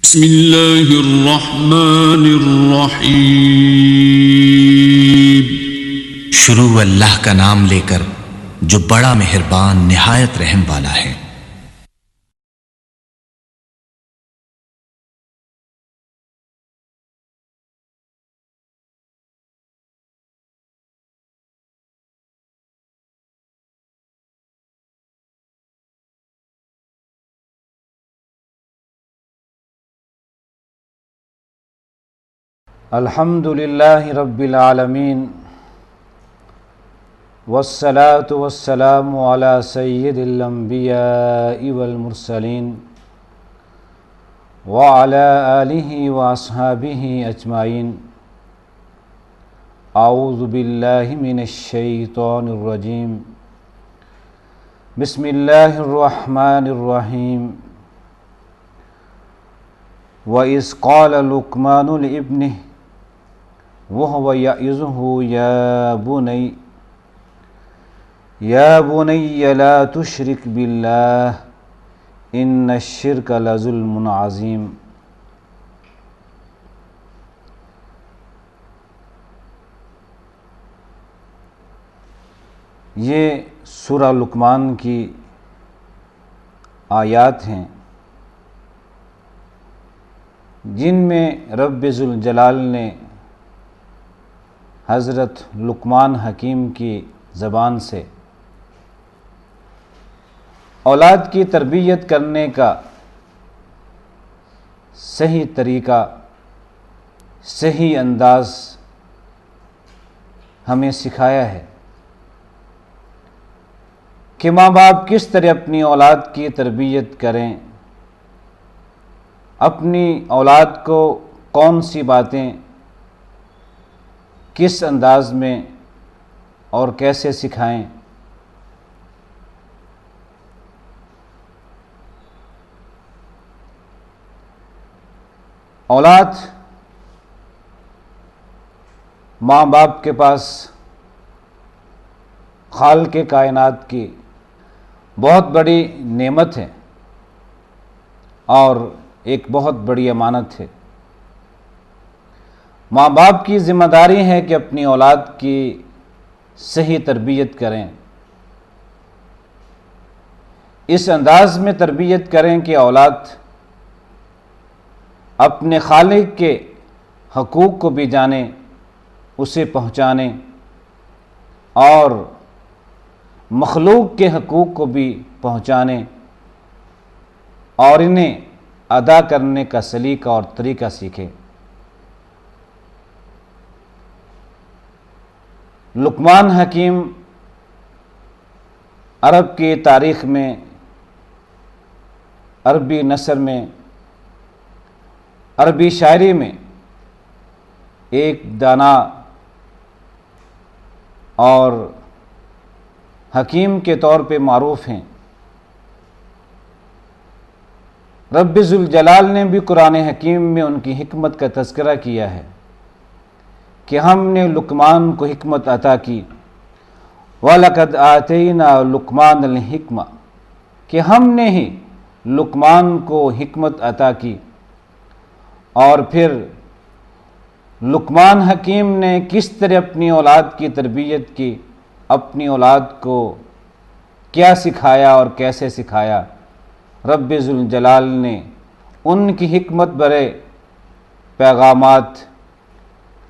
بسم اللہ الرحمن الرحیم۔ شروع اللہ کا نام لے کر جو بڑا مہربان نہایت رحم والا ہے۔ الحمد للہ رب العالمین والصلاة والسلام علی سید الانبیاء والمرسلین وعلی آلہ واصحابہ اجمعین۔ اعوذ باللہ من الشیطان الرجیم، بسم اللہ الرحمن الرحیم۔ وَإِذْ قَالَ لُقْمَانُ لِابْنِهِ وَهُوَ يَعِظُهُ يَا بُنَيَّ لَا تُشْرِكْ بِاللَّهِ إِنَّ الشِّرْكَ لَظُلْمٌ عَظِيمٌ۔ یہ سورہ لقمان کی آیات ہیں جن میں رب ذوالجلال نے حضرت لقمان حکیم کی زبان سے اولاد کی تربیت کرنے کا صحیح طریقہ، صحیح انداز ہمیں سکھایا ہے کہ ماں باپ کس طرح اپنی اولاد کی تربیت کریں، اپنی اولاد کو کون سی باتیں کس انداز میں اور کیسے سکھائیں۔ اولاد ماں باپ کے پاس خالق کائنات کی بہت بڑی نعمت ہے اور ایک بہت بڑی امانت ہے۔ ماں باپ کی ذمہ داری ہے کہ اپنی اولاد کی صحیح تربیت کریں، اس انداز میں تربیت کریں کہ اولاد اپنے خالق کے حقوق کو بھی جانے، اسے پہنچانے اور مخلوق کے حقوق کو بھی پہنچانے اور انہیں ادا کرنے کا سلیقہ اور طریقہ سیکھے۔ لقمان حکیم عرب کی تاریخ میں، عربی نثر میں، عربی شاعری میں ایک دانا اور حکیم کے طور پہ معروف ہیں۔ رب ذوالجلال نے بھی قرآن حکیم میں ان کی حکمت کا تذکرہ کیا ہے کہ ہم نے لقمان کو حکمت عطا کی، وَلَقَدْ آتَيْنَا لُقْمَانَ الْحِكْمَةَ، کہ ہم نے ہی لقمان کو حکمت عطا کی۔ اور پھر لقمان حکیم نے کس طرح اپنی اولاد کی تربیت کی، اپنی اولاد کو کیا سکھایا اور کیسے سکھایا۔ رب ذوالجلال نے ان کی حکمت بھرے پیغامات،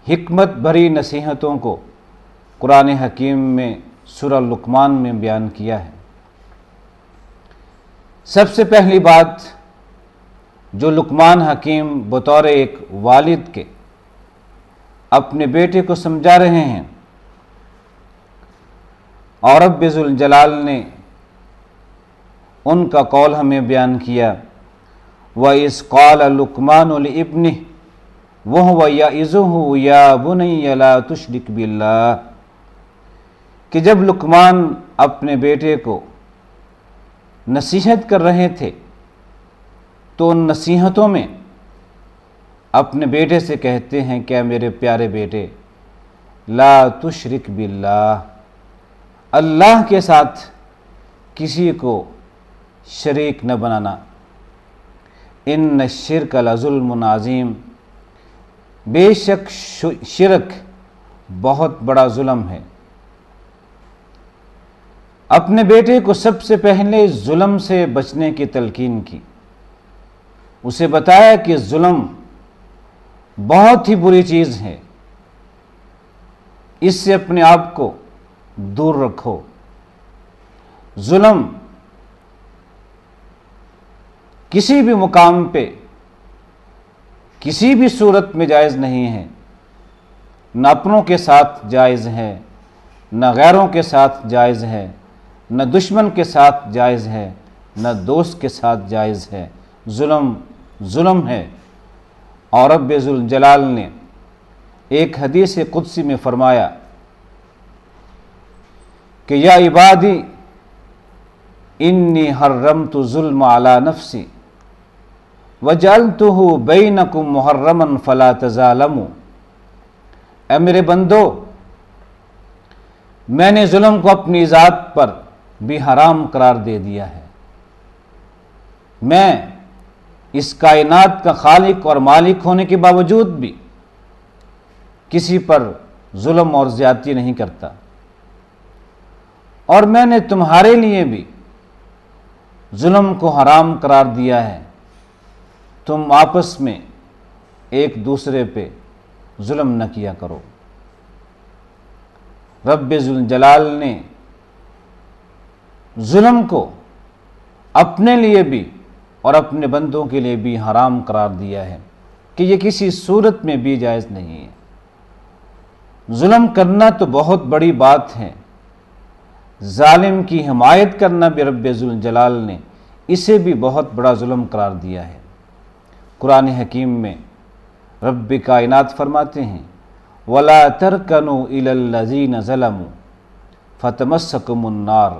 حکمت بھری نصیحتوں کو قرآن حکیم میں سورہ لقمان میں بیان کیا ہے۔ سب سے پہلی بات جو لقمان حکیم بطور ایک والد کے اپنے بیٹے کو سمجھا رہے ہیں، اور رب ذوالجلال نے ان کا قول ہمیں بیان کیا، وَإِذْ قَالَ لُقْمَانُ لِابْنِهِ وَهُوَ يَعِظُهُ يَا بُنَيَّ لَا تُشْرِكْ بِاللَّهِ، کہ جب لقمان اپنے بیٹے کو نصیحت کر رہے تھے تو ان نصیحتوں میں اپنے بیٹے سے کہتے ہیں کہ میرے پیارے بیٹے، لا تشرک باللہ، اللہ کے ساتھ کسی کو شریک نہ بنانا، ان الشرک لظلم عظیم، بے شک شرک بہت بڑا ظلم ہے۔ اپنے بیٹے کو سب سے پہلے ظلم سے بچنے کی تلقین کی، اسے بتایا کہ ظلم بہت ہی بری چیز ہے، اس سے اپنے آپ کو دور رکھو۔ ظلم کسی بھی مقام پہ کسی بھی صورت میں جائز نہیں ہے، نہ اپنوں کے ساتھ جائز ہے، نہ غیروں کے ساتھ جائز ہے، نہ دشمن کے ساتھ جائز ہے، نہ دوست کے ساتھ جائز ہے۔ ظلم ظلم ہے۔ اور رب ذوالجلال نے ایک حدیث قدسی میں فرمایا کہ یا عبادی انی حرمت الظلم علی نفسی وجعلتہ بینکم محرما فلا تظالموا، اے میرے بندو، میں نے ظلم کو اپنی ذات پر بھی حرام قرار دے دیا ہے۔ میں اس کائنات کا خالق اور مالک ہونے کے باوجود بھی کسی پر ظلم اور زیادتی نہیں کرتا، اور میں نے تمہارے لیے بھی ظلم کو حرام قرار دیا ہے، تم آپس میں ایک دوسرے پہ ظلم نہ کیا کرو۔ رب ذوالجلال نے ظلم کو اپنے لیے بھی اور اپنے بندوں کے لیے بھی حرام قرار دیا ہے کہ یہ کسی صورت میں بھی جائز نہیں ہے۔ ظلم کرنا تو بہت بڑی بات ہے، ظالم کی حمایت کرنا بھی رب ذوالجلال نے اسے بھی بہت بڑا ظلم قرار دیا ہے۔ قرآن حکیم میں رب کائنات فرماتے ہیں وَلَا تَرْكَنُوا إِلَى الَّذِينَ ظَلَمُوا فَتَمَسَّكُمُ النَّارُ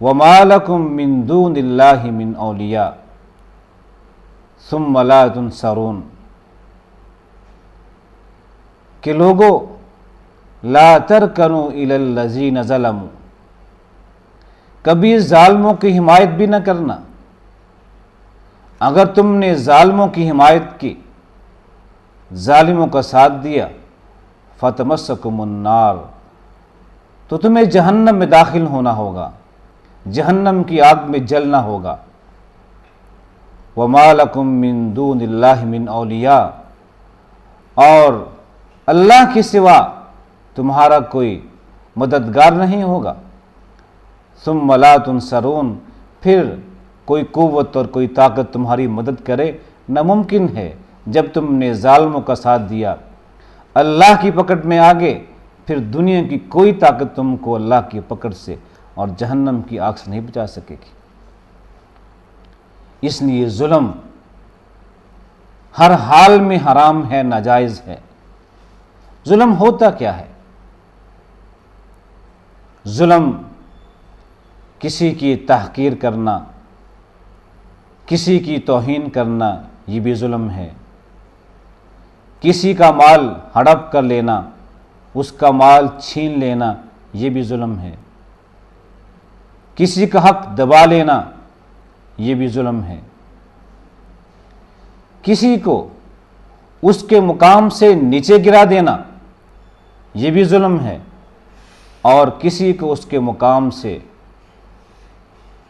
وَمَا لَكُم مِّن دُونِ اللَّهِ مِنْ أَوْلِيَاءَ ثُمَّ لَا تُنصَرُونَ، کہ لوگو لا ترکنوا الی الذین ظلموا، کبھی ظالموں کی حمایت بھی نہ کرنا۔ اگر تم نے ظالموں کی حمایت کی، ظالموں کا ساتھ دیا، فتمسکم النار، تو تمہیں جہنم میں داخل ہونا ہوگا، جہنم کی آگ میں جلنا ہوگا۔ وَمَا لَكُم مِّن دُونِ اللَّهِ مِنْ أَوْلِيَاءَ، اور اللہ کے سوا تمہارا کوئی مددگار نہیں ہوگا۔ ثُمَّ لَا تُنصَرُونَ، پھر کوئی قوت اور کوئی طاقت تمہاری مدد کرے ناممکن ہے۔ جب تم نے ظالموں کا ساتھ دیا، اللہ کی پکڑ میں آگے، پھر دنیا کی کوئی طاقت تم کو اللہ کی پکڑ سے اور جہنم کی آگ سے نہیں بچا سکے گی۔ اس لیے ظلم ہر حال میں حرام ہے، ناجائز ہے۔ ظلم ہوتا کیا ہے؟ ظلم کسی کی تحقیر کرنا، کسی کی توہین کرنا، یہ بھی ظلم ہے۔ کسی کا مال ہڑپ کر لینا، اس کا مال چھین لینا، یہ بھی ظلم ہے۔ کسی کا حق دبا لینا، یہ بھی ظلم ہے۔ کسی کو اس کے مقام سے نیچے گرا دینا، یہ بھی ظلم ہے، اور کسی کو اس کے مقام سے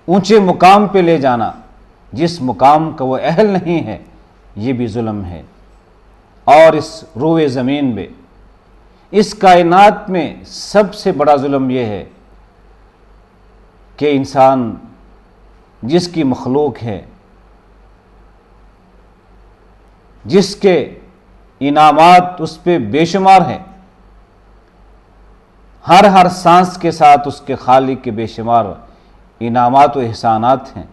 اونچے مقام پہ لے جانا جس مقام کا وہ اہل نہیں ہے، یہ بھی ظلم ہے۔ اور اس روئے زمین میں، اس کائنات میں سب سے بڑا ظلم یہ ہے کہ انسان جس کی مخلوق ہے، جس کے انعامات اس پہ بے شمار ہیں، ہر سانس کے ساتھ اس کے خالق کے بے شمار انعامات و احسانات ہیں،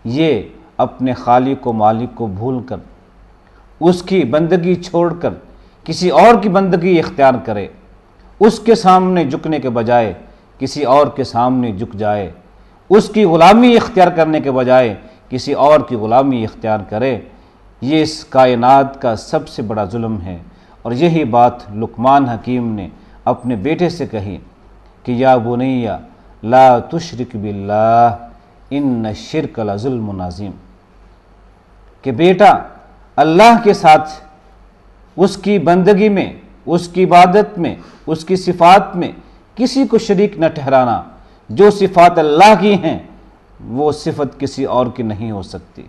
یہ اپنے خالق و مالک کو بھول کر، اس کی بندگی چھوڑ کر کسی اور کی بندگی اختیار کرے، اس کے سامنے جھکنے کے بجائے کسی اور کے سامنے جھک جائے، اس کی غلامی اختیار کرنے کے بجائے کسی اور کی غلامی اختیار کرے، یہ اس کائنات کا سب سے بڑا ظلم ہے۔ اور یہی بات لقمان حکیم نے اپنے بیٹے سے کہی کہ یا بنی لا تشرک باللہ ان الشرک لظلم عظیم، کہ بیٹا اللہ کے ساتھ اس کی بندگی میں، اس کی عبادت میں، اس کی صفات میں کسی کو شریک نہ ٹھہرانا۔ جو صفات اللہ کی ہیں وہ صفت کسی اور کی نہیں ہو سکتی۔